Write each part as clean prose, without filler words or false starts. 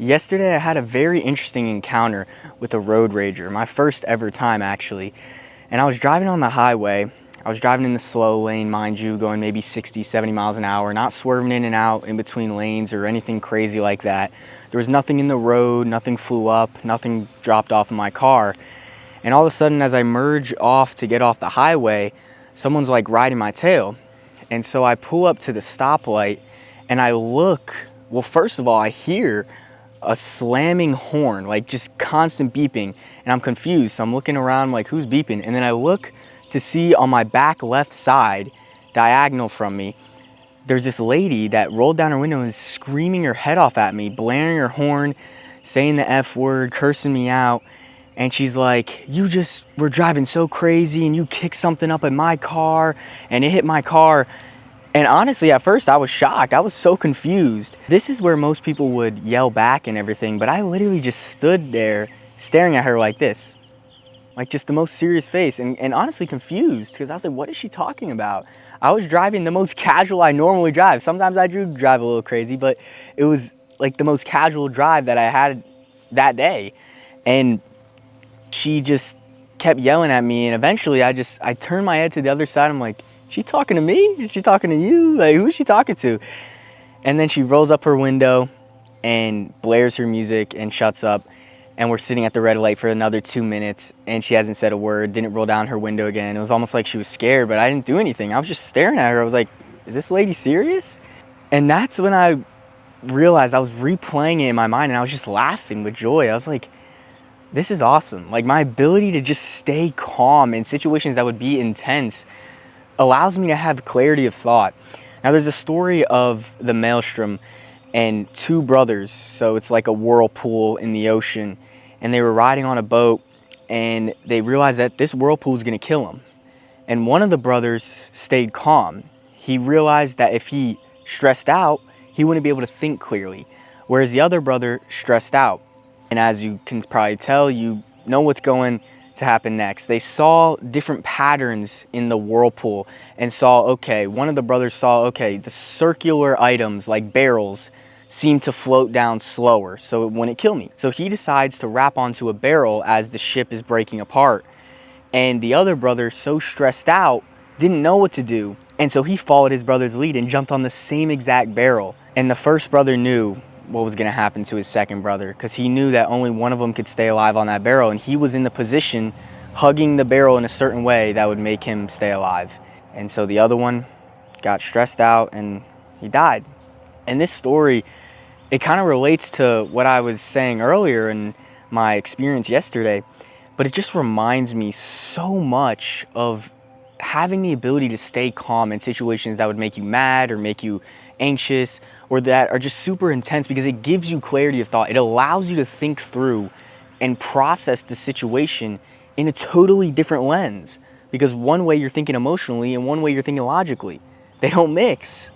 Yesterday I had a very interesting encounter with a road rager, my first ever time actually. And I was driving on the highway. I was driving in the slow lane, mind you, going maybe 60, 70 miles an hour, not swerving in and out in between lanes or anything crazy like that. There was nothing in the road, nothing flew up, nothing dropped off in my car. And all of a sudden, as I merge off to get off the highway, someone's like riding my tail. And so I pull up to the stoplight and I look. Well, first of all, I hear a slamming horn, like just constant beeping, and I'm confused. So I'm looking around like, who's beeping? And then I look to see on my back left side, diagonal from me, there's this lady that rolled down her window and is screaming her head off at me, blaring her horn, saying the F word, cursing me out. And she's like, you just were driving so crazy and you kicked something up in my car and it hit my car. And honestly, at first I was shocked. I was so confused. This is where most people would yell back and everything, but I literally just stood there staring at her like this, like just the most serious face, and honestly confused, because I was like, what is she talking about? I was driving the most casual I normally drive. Sometimes I do drive a little crazy, but it was like the most casual drive that I had that day. And she just kept yelling at me, and eventually I turned my head to the other side. I'm like, she talking to me? Is she talking to you? Like, who's she talking to? And then she rolls up her window and blares her music and shuts up. And we're sitting at the red light for another 2 minutes, and she hasn't said a word, didn't roll down her window again. It was almost like she was scared, but I didn't do anything. I was just staring at her. I was like, is this lady serious? And that's when I realized I was replaying it in my mind, and I was just laughing with joy. I was like, this is awesome. Like, my ability to just stay calm in situations that would be intense allows me to have clarity of thought. Now, there's a story of the maelstrom and two brothers. So it's like a whirlpool in the ocean, and they were riding on a boat, and they realized that this whirlpool is going to kill them. And one of the brothers stayed calm. He realized that if he stressed out, he wouldn't be able to think clearly, whereas the other brother stressed out. And as you can probably tell, you know what's going to happen next. They saw different patterns in the whirlpool and saw, okay, one of the brothers saw, okay, the circular items like barrels seem to float down slower, so it wouldn't kill me. So he decides to wrap onto a barrel as the ship is breaking apart. And the other brother, so stressed out, didn't know what to do. And so he followed his brother's lead and jumped on the same exact barrel. And the first brother knew what was going to happen to his second brother, because he knew that only one of them could stay alive on that barrel, and he was in the position hugging the barrel in a certain way that would make him stay alive. And so the other one got stressed out and he died. And this story, it kind of relates to what I was saying earlier in my experience yesterday, but it just reminds me so much of having the ability to stay calm in situations that would make you mad or make you anxious or that are just super intense, because it gives you clarity of thought. It allows you to think through and process the situation in a totally different lens, because one way you're thinking emotionally and one way you're thinking logically. They don't mix.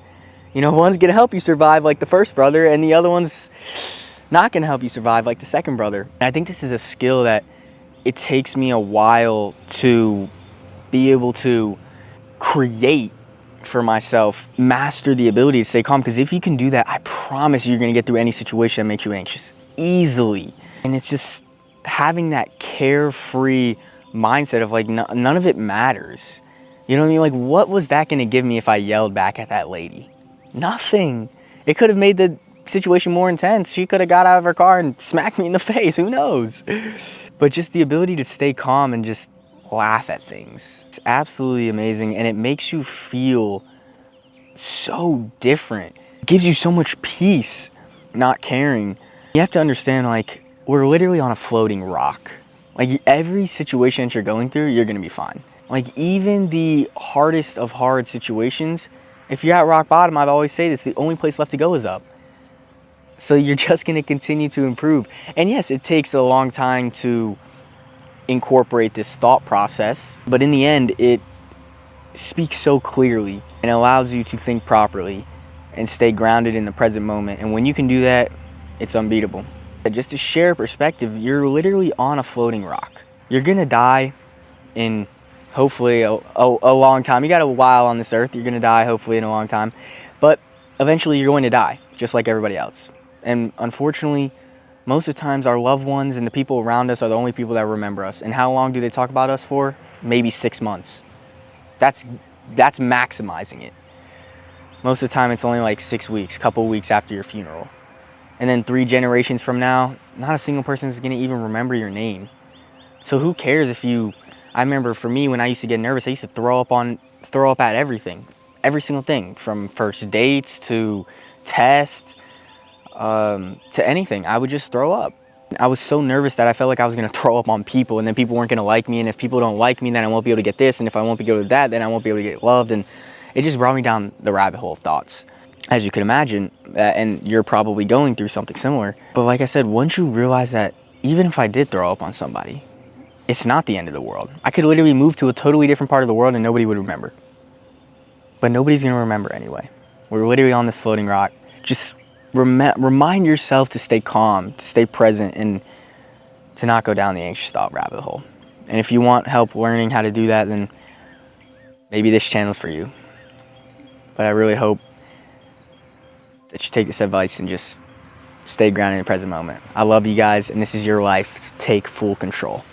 You know, one's gonna help you survive like the first brother, and the other one's not gonna help you survive like the second brother. And I think this is a skill that it takes me a while to be able to create for myself, master the ability to stay calm, because if you can do that, I promise you're gonna get through any situation that makes you anxious easily. And it's just having that carefree mindset of like, none of it matters. You know what I mean? Like, what was that gonna give me if I yelled back at that lady? Nothing. It could have made the situation more intense. She could have got out of her car and smacked me in the face. Who knows? But just the ability to stay calm and just laugh at things, it's absolutely amazing, and it makes you feel so different. It gives you so much peace not caring. You have to understand, like, we're literally on a floating rock. Like, every situation that you're going through, you're gonna be fine. Like, even the hardest of hard situations, if you're at rock bottom, I've always say this, the only place left to go is up. So you're just gonna continue to improve. And yes, it takes a long time to incorporate this thought process, but in the end, it speaks so clearly and allows you to think properly and stay grounded in the present moment. And when you can do that, it's unbeatable. Just to share perspective, you're literally on a floating rock. You're gonna die in hopefully a long time. You got a while on this earth. You're gonna die hopefully in a long time, but eventually you're going to die just like everybody else. And unfortunately, Most of the times our loved ones and the people around us are the only people that remember us. And how long do they talk about us for? Maybe 6 months. That's maximizing it. Most of the time it's only like 6 weeks, couple weeks after your funeral. And then 3 generations from now, not a single person is gonna even remember your name. So who cares if you, I remember for me when I used to get nervous, I used to throw up at everything. Every single thing, from first dates to tests, to anything. I would just throw up. I was so nervous that I felt like I was gonna throw up on people, and then people weren't gonna like me, and if people don't like me, then I won't be able to get this, and if I won't be able to get that, then I won't be able to get loved, and it just brought me down the rabbit hole of thoughts. As you can imagine, and you're probably going through something similar. But like I said, once you realize that even if I did throw up on somebody, it's not the end of the world. I could literally move to a totally different part of the world and nobody would remember. But nobody's gonna remember anyway. We're literally on this floating rock. Just remind yourself to stay calm, to stay present, and to not go down the anxious thought rabbit hole. And if you want help learning how to do that, then maybe this channel's for you. But I really hope that you take this advice and just stay grounded in the present moment. I love you guys, and this is your life. Take full control.